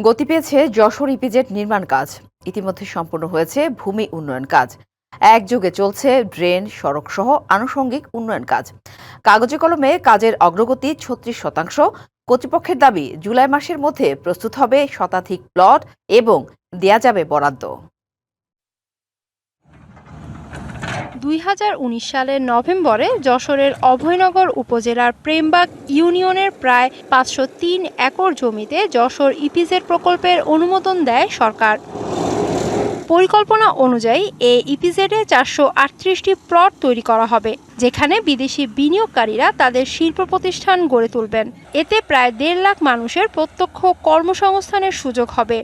গতি পেয়েছে যশোর ইপিজেড নির্মাণ কাজ। ইতিমধ্যে সম্পন্ন হয়েছে ভূমি উন্নয়ন কাজ। একযোগে চলছে ড্রেন, সড়ক সহ আনুষঙ্গিক উন্নয়ন কাজ। কাগজে কলমে কাজের অগ্রগতি ৩৬%। কর্তৃপক্ষের দাবি, জুলাই মাসের মধ্যে প্রস্তুত হবে শতাধিক প্লট এবং দেয়া যাবে বরাদ্দ। ২০১৯ সালের নভেম্বরে যশোরের অভয়নগর উপজেলার প্রেমবাগ ইউনিয়নের প্রায় ৫০৩ একর জমিতে যশোর ইপিজেড প্রকল্পের অনুমোদন দেয় সরকার। পরিকল্পনা অনুযায়ী এই ইপিজেডে ৪৩৮টি প্লট তৈরি করা হবে, যেখানে বিদেশি বিনিয়োগকারীরা তাদের শিল্প প্রতিষ্ঠান গড়ে তুলবেন। এতে প্রায় ১.৫ লাখ মানুষের প্রত্যক্ষ কর্মসংস্থানের সুযোগ হবে।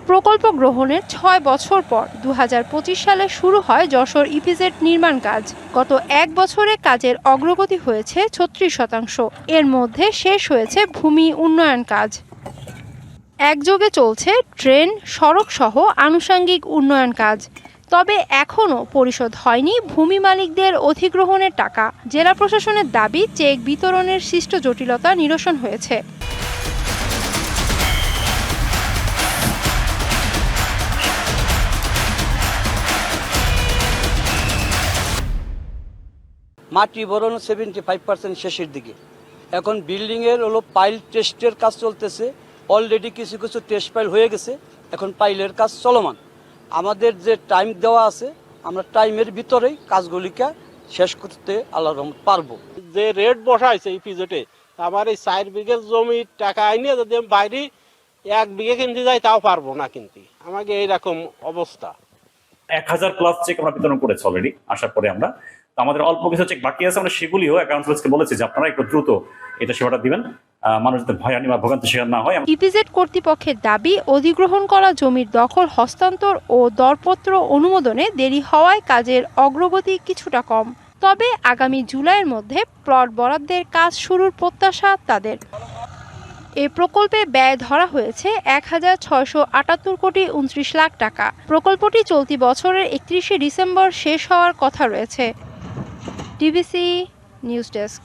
প্রকল্প গ্রহণের ৬ বছর পর ২০২৫ সালে শুরু হয় যশোর ইপিজেড নির্মাণ কাজ। গত ১ বছরে কাজের অগ্রগতি হয়েছে ৩৬%। এর মধ্যে শেষ হয়েছে ভূমি উন্নয়ন কাজ। একযোগে চলছে ট্রেন, সড়ক সহ আনুষঙ্গিক উন্নয়ন কাজ। তবে এখনও পরিশোধ হয়নি ভূমি মালিকদের অধিগ্রহণের টাকা। জেলা প্রশাসনের দাবি, চেক বিতরণের সৃষ্ট জটিলতা নিরসন হয়েছে। মাটি বরণ 75% শেষের দিকে। এখন বিল্ডিংয়ের পাইল টেস্টের কাজ চলতেছে। অলরেডি কিছু কিছু টেস্ট পাইল হয়ে গেছে, এখন পাইলের কাজ চলমান। আমাদের যে টাইম দেওয়া আছে, আমরা টাইমের ভিতরেই কাজগুলিকে শেষ করতে আল্লাহর রহমত পারবো। যে রেট বসাইছে এই পিজেটে, আমার এই 4 বিঘে জমির টাকা আইনে যদি আমি বাইরে 1 বিঘে কিনতে যাই তাও পারবো না কিনতে। আমাকে এইরকম অবস্থা। 1000 প্লাস চেক আমরা বিতরণ করেছি অলরেডি। আসার পরে আমরা আমাদের অল্প কিছু চেক বাকি আছে, আমরা সেগুলিও অ্যাকাউন্টসকে বলেছি যে আপনারা একটু দ্রুত এটা সেবাটা দিবেন, মানুষ যাতে ভয়ানি বা ভোগান্তি শিকার না হয়। ইপিজেড কর্তৃপক্ষের দাবি, অধিগ্রহণ করা জমির দখল, হস্তান্তর ও দরপত্র অনুমোদনে দেরি হওয়ায় কাজের অগ্রগতি কিছুটা কম। তবে আগামী জুলাইয়ের মধ্যে প্লট বরাদ্দের কাজ শুরুর প্রত্যাশা তাদের। এ প্রকল্পে ব্যয় ধরা হয়েছে ১,৬৭৮ কোটি ২৯ লাখ টাকা। প্রকল্পটি চলতি বছরের ৩১শে ডিসেম্বর শেষ হওয়ার কথা রয়েছে। DBC news desk.